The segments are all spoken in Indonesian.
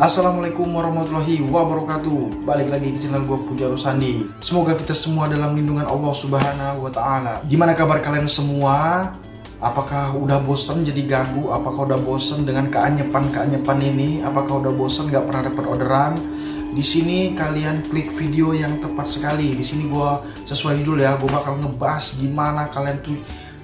Assalamualaikum warahmatullahi wabarakatuh. Balik lagi di channel gue Pujaro Sandi. Semoga kita semua dalam lindungan Allah Subhanahu wa Ta'ala. Gimana kabar kalian semua? Apakah udah bosan jadi gagu? Apakah udah bosan dengan keanyepan ini? Apakah udah bosan gak pernah dapat orderan? Di sini kalian klik video yang tepat sekali. Di sini gue sesuai judul ya, gue bakal ngebahas gimana kalian tuh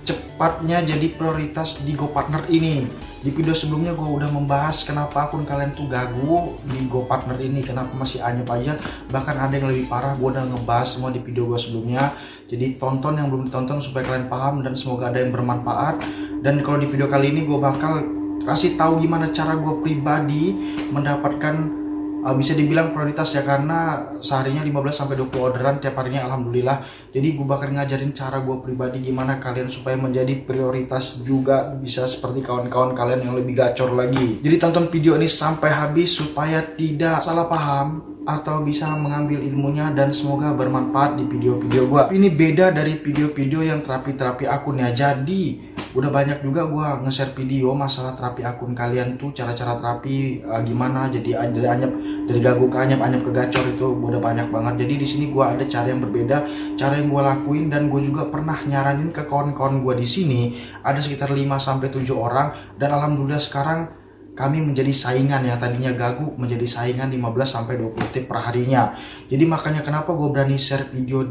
cepatnya jadi prioritas di GoPartner ini. Di video sebelumnya gue udah membahas kenapa akun kalian tuh gagu di GoPartner ini, kenapa masih anyep aja, bahkan ada yang lebih parah. Gue udah ngebahas semua di video gue sebelumnya, jadi tonton yang belum ditonton supaya kalian paham dan semoga ada yang bermanfaat. Dan kalau di video kali ini gue bakal kasih tahu gimana cara gue pribadi mendapatkan bisa dibilang prioritas ya, karena seharinya 15-20 orderan tiap harinya alhamdulillah. Jadi gue bakal ngajarin cara gue pribadi gimana kalian supaya menjadi prioritas juga bisa seperti kawan-kawan kalian yang lebih gacor lagi. Jadi tonton video ini sampai habis supaya tidak salah paham atau bisa mengambil ilmunya dan semoga bermanfaat di video-video gue. Ini beda dari video-video yang terapi-terapi akun ya. Jadi udah banyak juga gua nge-share video masalah terapi akun kalian tuh, cara-cara terapi gimana jadi dari anyep, dari gagu ke anyep, anyep ke gacor, itu udah banyak banget. Jadi di sini gua ada cara yang berbeda, cara yang gua lakuin, dan gue juga pernah nyaranin ke kawan-kawan gua di sini ada sekitar 5-7 orang, dan alhamdulillah sekarang kami menjadi saingan. Yang tadinya gagu menjadi saingan 15-20 tip per harinya. Jadi makanya kenapa gue berani share video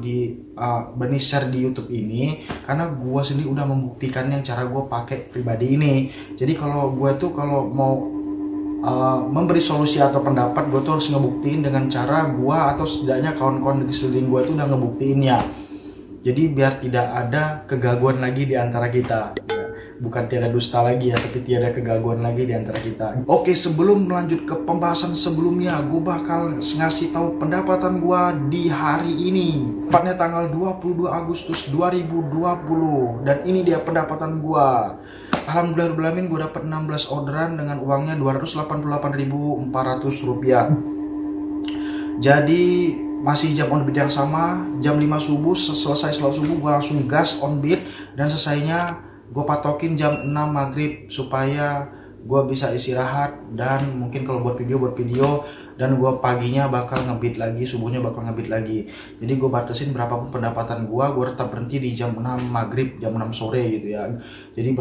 berani share di YouTube ini, karena gue sendiri udah membuktikan yang cara gue pakai pribadi ini. Jadi kalau gue tuh kalau mau memberi solusi atau pendapat, gue tuh harus ngebuktiin dengan cara gue atau setidaknya kawan-kawan di sekeliling gue tuh udah ngebuktiinnya. Jadi biar tidak ada kegaguan lagi di antara kita. Bukan tiada dusta lagi ya, tapi tiada kegaguan lagi di antara kita. Oke, sebelum melanjut ke pembahasan sebelumnya, gue bakal ngasih tahu pendapatan gue di hari ini. Tepatnya tanggal 22 Agustus 2020. Dan ini dia pendapatan gue. Alhamdulillahirrahmanirrahim, gue dapat 16 orderan dengan uangnya Rp288.400. Jadi masih jam on beat yang sama, jam 5 subuh. Selesai sholat subuh gue langsung gas on beat, dan selesainya gue patokin jam 6 maghrib supaya gue bisa istirahat. Dan mungkin kalau buat video, dan gue paginya bakal ngebeat lagi, subuhnya bakal ngebeat lagi. Jadi gue batasin berapapun pendapatan gue tetap berhenti di jam 6 maghrib, jam 6 sore gitu ya. Jadi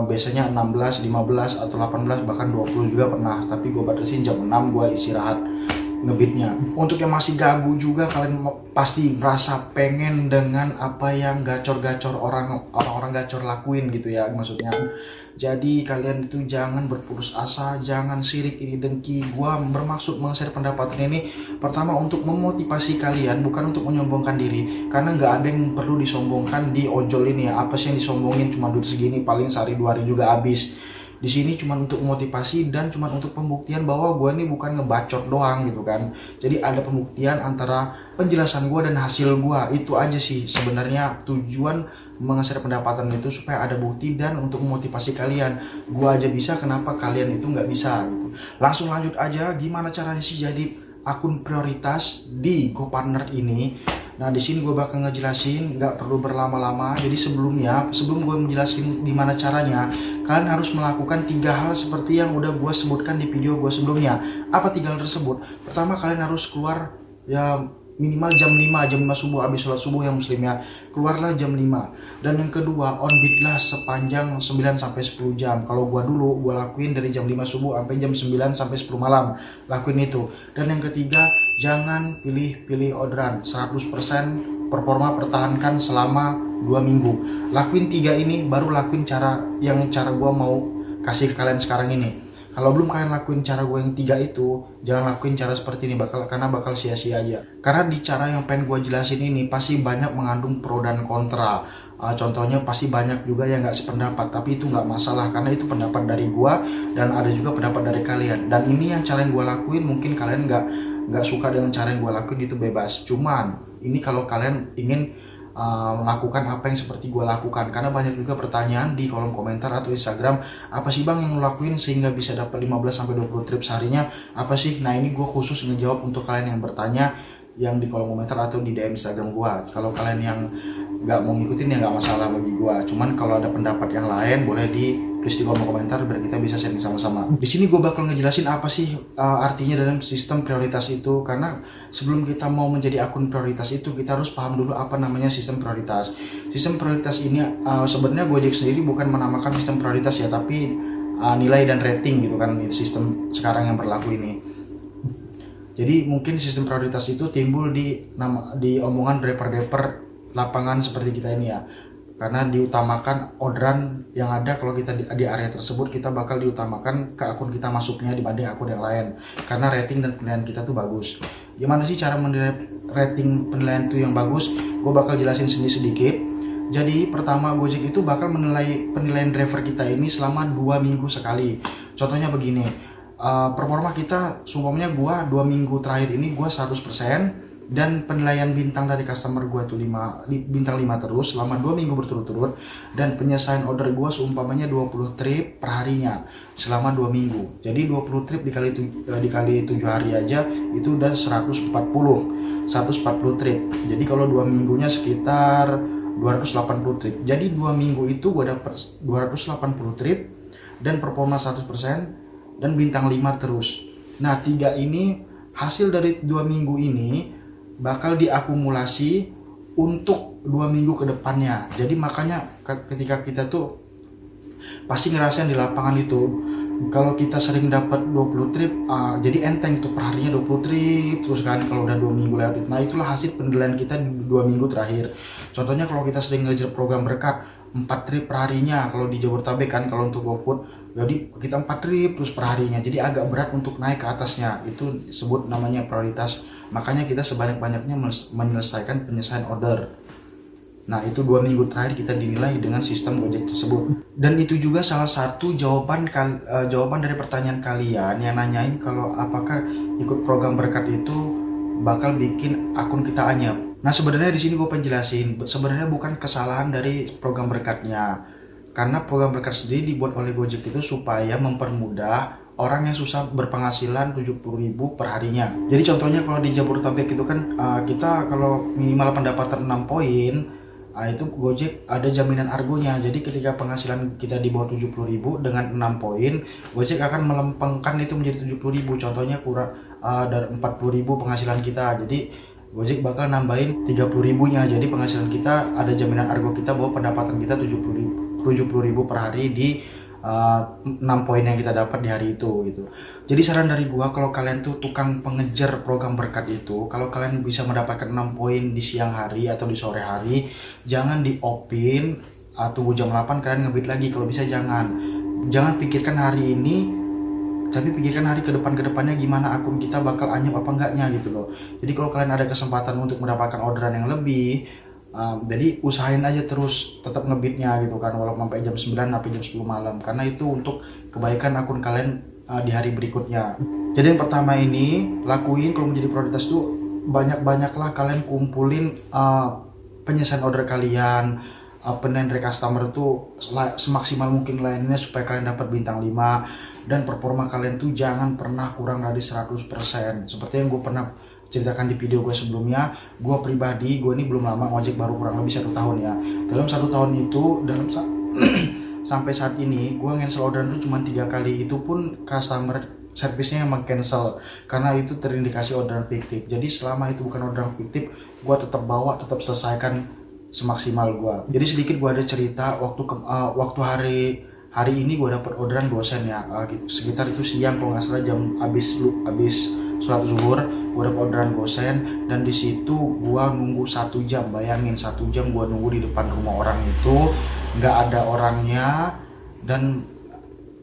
biasanya 16, 15 atau 18 bahkan 20 juga pernah, tapi gue batasin jam 6 gue istirahat ngebeatnya. Untuk yang masih gagu juga, kalian pasti merasa pengen dengan apa yang gacor-gacor orang-orang gacor lakuin gitu ya maksudnya. Jadi kalian itu jangan berputus asa, jangan sirik iri dengki. Gua bermaksud meng-share pendapatan ini pertama untuk memotivasi kalian, bukan untuk menyombongkan diri, karena nggak ada yang perlu disombongkan di ojol ini ya. Apa sih yang disombongin, cuma duit segini paling sehari 2 hari juga habis. Di sini cuma untuk motivasi dan cuma untuk pembuktian bahwa gue ini bukan ngebacot doang gitu kan. Jadi ada pembuktian antara penjelasan gue dan hasil gue. Itu aja sih sebenarnya tujuan meng-share pendapatan itu, supaya ada bukti dan untuk memotivasi kalian. Gue aja bisa, kenapa kalian itu nggak bisa gitu. Langsung lanjut aja, gimana caranya sih jadi akun prioritas di GoPartner ini. Nah di sini gue bakal ngejelasin, nggak perlu berlama-lama. Jadi sebelum gue menjelaskan gimana caranya, kalian harus melakukan 3 hal seperti yang udah gue sebutkan di video gue sebelumnya. Apa 3 hal tersebut? Pertama, kalian harus keluar ya minimal jam 5 subuh, habis sholat subuh yang muslim ya. Keluarlah jam 5. Dan yang kedua, on beat lah sepanjang 9-10 jam. Kalau gue dulu, gue lakuin dari jam 5 subuh sampai jam 9-10 malam. Lakuin itu. Dan yang ketiga, jangan pilih-pilih orderan. 100% performa pertahankan selama 2 minggu. Lakuin 3 ini, baru lakuin cara gue mau kasih ke kalian sekarang ini. Kalau belum kalian lakuin cara gue yang 3 itu, jangan lakuin cara seperti ini, karena bakal sia-sia aja. Karena di cara yang pengen gue jelasin ini pasti banyak mengandung pro dan kontra. Contohnya pasti banyak juga yang nggak sependapat, tapi itu nggak masalah karena itu pendapat dari gue dan ada juga pendapat dari kalian. Dan ini yang cara yang gue lakuin, mungkin kalian nggak suka dengan cara yang gue lakuin, itu bebas. Cuman ini kalau kalian ingin melakukan apa yang seperti gue lakukan, karena banyak juga pertanyaan di kolom komentar atau Instagram, apa sih bang yang lo lakuin sehingga bisa dapat 15-20 trip seharinya, apa sih? Nah ini gue khusus ngejawab untuk kalian yang bertanya yang di kolom komentar atau di DM Instagram gue. Kalau kalian yang nggak mau ngikutin ya nggak masalah bagi gue, cuman kalau ada pendapat yang lain boleh di tulis di kolom komentar biar kita bisa sharing sama-sama. Di sini gue bakal ngejelasin apa sih artinya dalam sistem prioritas itu, karena sebelum kita mau menjadi akun prioritas itu kita harus paham dulu apa namanya sistem prioritas. Sistem prioritas ini sebenarnya Gojek sendiri bukan menamakan sistem prioritas ya, tapi nilai dan rating gitu kan, sistem sekarang yang berlaku ini. Jadi mungkin sistem prioritas itu timbul di omongan driver lapangan seperti kita ini ya, karena diutamakan orderan yang ada. Kalau kita di area tersebut kita bakal diutamakan ke akun kita masuknya dibanding akun yang lain, karena rating dan penilaian kita tuh bagus. Gimana sih cara menilai rating penilaian tuh yang bagus? Gue bakal jelasin sedikit. Jadi pertama, Gojek itu bakal menilai penilaian driver kita ini selama 2 minggu sekali. Contohnya begini, performa kita seumpamanya gua 2 minggu terakhir ini gua 100%, dan penilaian bintang dari customer gua tuh bintang 5 terus selama 2 minggu berturut-turut, dan penyelesaian order gua seumpamanya 20 trip per harinya selama 2 minggu. Jadi 20 trip dikali 7 hari aja itu udah 140 trip. Jadi kalau 2 minggunya sekitar 280 trip. Jadi 2 minggu itu gua dapat 280 trip dan performa 100% dan bintang 5 terus. Nah, 3 ini hasil dari 2 minggu ini bakal diakumulasi untuk 2 minggu ke depannya. Jadi makanya ketika kita tuh pasti ngerasain di lapangan itu, kalau kita sering dapat 20 trip, jadi enteng tuh per harinya 20 trip terus kan kalau udah 2 minggu lewat. Nah, itulah hasil penilaian kita di 2 minggu terakhir. Contohnya kalau kita sering ngejar program berkat 4 trip per harinya kalau di Jabodetabek kan, kalau untuk GoFood jadi kita 4 trip terus per harinya, jadi agak berat untuk naik ke atasnya. Itu disebut namanya prioritas. Makanya kita sebanyak-banyaknya menyelesaikan penyelesaian order. Nah, itu 2 minggu terakhir kita dinilai dengan sistem Gojek tersebut. Dan itu juga salah satu jawaban dari pertanyaan kalian yang nanyain kalau apakah ikut program berkat itu bakal bikin akun kita anyap. Nah, sebenarnya di sini gue pengen jelasin, sebenarnya bukan kesalahan dari program berkatnya. Karena program berkat sendiri dibuat oleh Gojek itu supaya mempermudah orang yang susah berpenghasilan 70.000 per harinya. Jadi contohnya kalau di Jabodetabek itu kan kita kalau minimal pendapatan 6 poin, itu Gojek ada jaminan argonya. Jadi ketika penghasilan kita di bawah 70.000 dengan 6 poin, Gojek akan melempengkan itu menjadi 70.000. Contohnya kurang dari 40.000 penghasilan kita. Jadi Gojek bakal nambahin 30.000-nya. Jadi penghasilan kita ada jaminan argo kita bahwa pendapatan kita 70.000 per hari di 6 poin yang kita dapat di hari itu gitu. Jadi saran dari gua, kalau kalian tuh tukang pengejar program berkat itu, kalau kalian bisa mendapatkan 6 poin di siang hari atau di sore hari, jangan di opin tunggu jam 8 kalian ngebit lagi. Kalau bisa jangan pikirkan hari ini, tapi pikirkan hari kedepannya gimana akun kita bakal anyap apa enggaknya gitu loh. Jadi kalau kalian ada kesempatan untuk mendapatkan orderan yang lebih, jadi usahain aja terus tetap ngebitnya gitu kan, walaupun sampai jam 9 sampai jam 10 malam, karena itu untuk kebaikan akun kalian di hari berikutnya. Jadi yang pertama ini lakuin, kalau menjadi prioritas tuh banyak-banyaklah kalian kumpulin penyelesaian order kalian, penilaian dari customer tuh semaksimal mungkin lainnya supaya kalian dapat bintang 5, dan performa kalian tuh jangan pernah kurang dari 100%. Seperti yang gue pernah ceritakan di video gue sebelumnya, gue pribadi, gue ini belum lama ngojek, baru kurang lebih 1 tahun ya. Dalam 1 tahun itu, sampai saat ini gue cancel orderan itu cuma 3 kali. Itu pun customer service-nya yang cancel karena itu terindikasi orderan fiktif. Jadi selama itu bukan orderan fiktif, gue tetap tetap selesaikan semaksimal gue. Jadi sedikit gue ada cerita waktu hari ini gue dapat orderan dosen ya, sekitar itu siang kalau nggak salah, jam habis sholat zuhur gue dapat orderan gosen, dan di situ gue nunggu 1 jam. Bayangin 1 jam gue nunggu di depan rumah orang itu, nggak ada orangnya, dan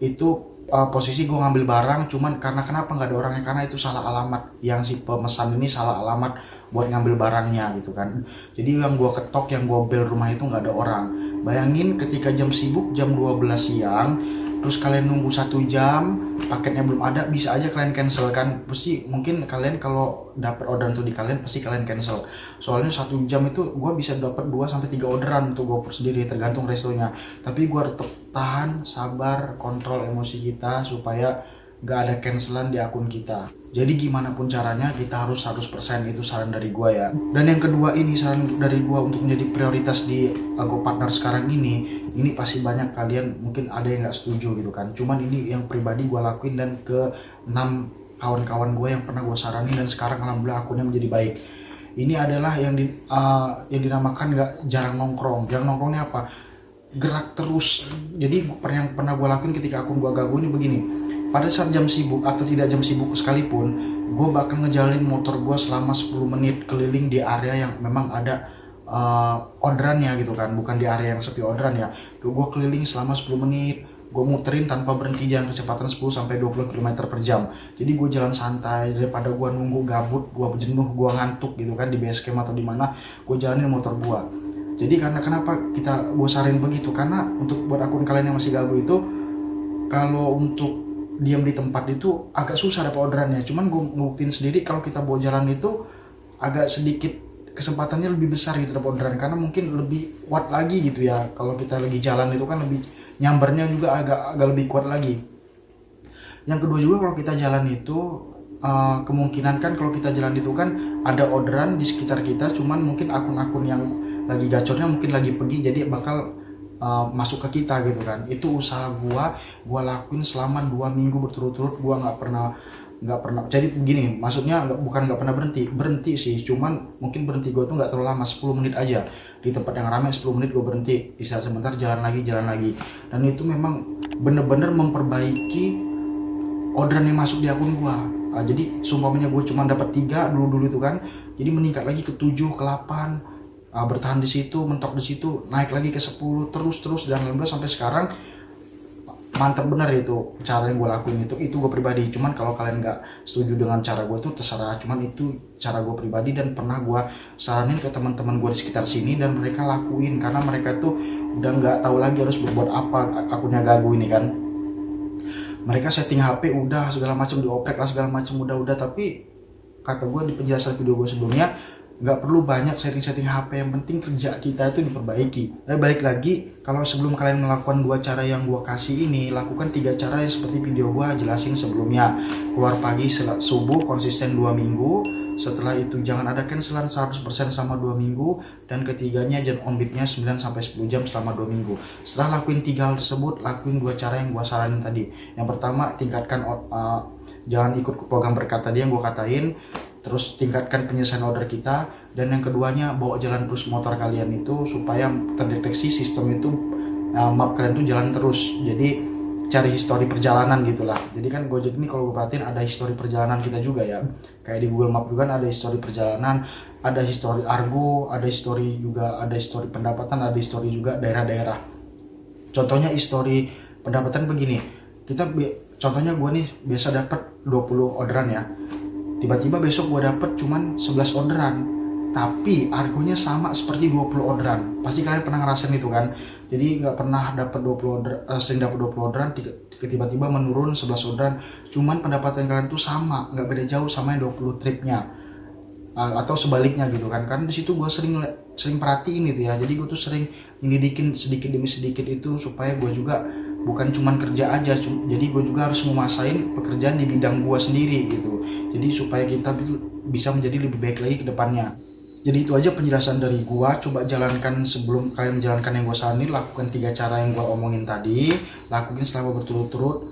itu posisi gue ngambil barang, cuman kenapa nggak ada orangnya, karena itu salah alamat, yang si pemesan ini salah alamat buat ngambil barangnya gitu kan. Jadi yang gue ketok, yang gue bel rumah itu nggak ada orang. Bayangin ketika jam sibuk, jam 12 siang, terus kalian nunggu 1 jam, paketnya belum ada, bisa aja kalian cancel kan. Pasti mungkin kalian kalau dapat orderan tuh di kalian, pasti kalian cancel. Soalnya 1 jam itu gue bisa dapat 2-3 orderan untuk GoFood sendiri, tergantung restonya. Tapi gue tetap tahan, sabar, kontrol emosi kita supaya gak ada cancelan di akun kita. Jadi gimana pun caranya kita harus 100%, itu saran dari gue ya. Dan yang kedua ini, saran dari gue untuk menjadi prioritas di GoPartner sekarang ini ini pasti banyak kalian mungkin ada yang nggak setuju gitu kan, cuman ini yang pribadi gue lakuin dan ke 6 kawan-kawan gue yang pernah gue saranin dan sekarang alhamdulillah akunnya menjadi baik. Ini adalah yang dinamakan nggak jarang nongkrong. Jarang nongkrongnya apa? Gerak terus. Jadi yang pernah gue lakuin ketika akun gue gagu ini begini, pada saat jam sibuk atau tidak jam sibuk sekalipun, gue bakal ngejalin motor gue selama 10 menit keliling di area yang memang ada orderannya gitu kan, bukan di area yang sepi orderan ya. Gue keliling selama 10 menit, gue muterin tanpa berhenti dengan kecepatan 10-20 km per jam. Jadi gue jalan santai daripada gue nunggu gabut, gue jenuh, gue ngantuk gitu kan di base camp atau di mana, gue jalanin motor gue. Jadi karena kenapa gue saranin begitu, karena untuk buat akun kalian yang masih gagu itu, kalau untuk diam di tempat itu agak susah dapat orderannya. Cuman gue ngebuktiin sendiri kalau kita bawa jalan itu agak sedikit kesempatannya lebih besar gitu dapat orderan, karena mungkin lebih kuat lagi gitu ya. Kalau kita lagi jalan itu kan lebih nyambernya juga agak lebih kuat lagi. Yang kedua juga kalau kita jalan itu kemungkinan kan kalau kita jalan itu kan ada orderan di sekitar kita, cuman mungkin akun-akun yang lagi gacornya mungkin lagi pergi, jadi bakal masuk ke kita gitu kan. Itu usaha gua lakuin selama 2 minggu berturut-turut. Gua nggak pernah jadi begini, maksudnya bukan nggak pernah berhenti sih, cuman mungkin berhenti gue tuh nggak terlalu lama, 10 menit aja di tempat yang ramai. 10 menit gue berhenti, istirahat sebentar, jalan lagi, dan itu memang bener-bener memperbaiki orderan yang masuk di akun gue. Jadi sumpamanya gue cuma dapat 3 dulu itu kan, jadi meningkat lagi ke 7, ke 8, bertahan di situ, mentok di situ, naik lagi ke 10, terus dan alhamdulillah sampai sekarang. Mantap bener itu cara yang gue lakuin, itu gue pribadi. Cuman kalau kalian nggak setuju dengan cara gue itu terserah, cuman itu cara gue pribadi dan pernah gue saranin ke teman-teman gue di sekitar sini dan mereka lakuin, karena mereka tuh udah nggak tahu lagi harus berbuat apa. Akunnya gagu ini kan, mereka setting HP udah segala macam, dioprek lah segala macam udah, tapi kata gue di penjelasan video gue sebelumnya, nggak perlu banyak setting HP, yang penting kerja kita itu diperbaiki. Tapi balik lagi, kalau sebelum kalian melakukan 2 cara yang gue kasih ini, lakukan 3 cara yang seperti video gue jelasin sebelumnya. Keluar pagi subuh konsisten 2 minggu, setelah itu jangan ada cancelan 100% selama 2 minggu, dan ketiganya jangan on beat-nya 9-10 jam selama 2 minggu. Setelah lakuin 3 hal tersebut, lakuin 2 cara yang gue saranin tadi. Yang pertama, tingkatkan jangan ikut program berkat tadi yang gue katain, terus tingkatkan penyelesaian order kita, dan yang keduanya bawa jalan terus motor kalian itu supaya terdeteksi sistem itu map kalian tuh jalan terus. Jadi cari histori perjalanan gitulah. Jadi kan Gojek ini kalau gue perhatiin ada histori perjalanan kita juga ya, kayak di Google Map juga ada histori perjalanan, ada histori Argo, ada histori pendapatan, ada histori juga daerah-daerah. Contohnya histori pendapatan begini, contohnya gue nih biasa dapat 20 orderan ya, tiba-tiba besok gue dapet cuman 11 orderan, tapi argonya sama seperti 20 orderan. Pasti kalian pernah ngerasain itu kan. Jadi nggak pernah dapat 20 order, sering dapat 20 orderan, tiba-tiba menurun 11 orderan, cuman pendapatan kalian tuh sama, nggak beda jauh sama yang 20 tripnya, atau sebaliknya gitu kan. Karena di situ gue sering perhatiin itu ya, jadi gue tuh sering nyelidikin sedikit demi sedikit itu supaya gue juga bukan cuman kerja aja, jadi gue juga harus menguasain pekerjaan di bidang gue sendiri gitu. Jadi supaya kita bisa menjadi lebih baik lagi ke depannya. Jadi itu aja penjelasan dari gue. Coba jalankan, sebelum kalian menjalankan yang gue saranin, lakukan 3 cara yang gue omongin tadi, lakuin selama berturut-turut,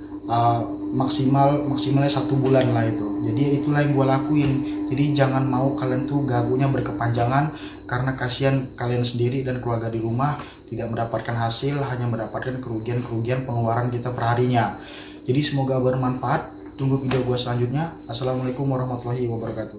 maksimalnya 1 bulan lah itu. Jadi itulah yang gue lakuin. Jadi jangan mau kalian tuh gagunya berkepanjangan, karena kasihan kalian sendiri dan keluarga di rumah tidak mendapatkan hasil, hanya mendapatkan kerugian pengeluaran kita perharinya. Jadi semoga bermanfaat. Tunggu video gue selanjutnya. Assalamualaikum warahmatullahi wabarakatuh.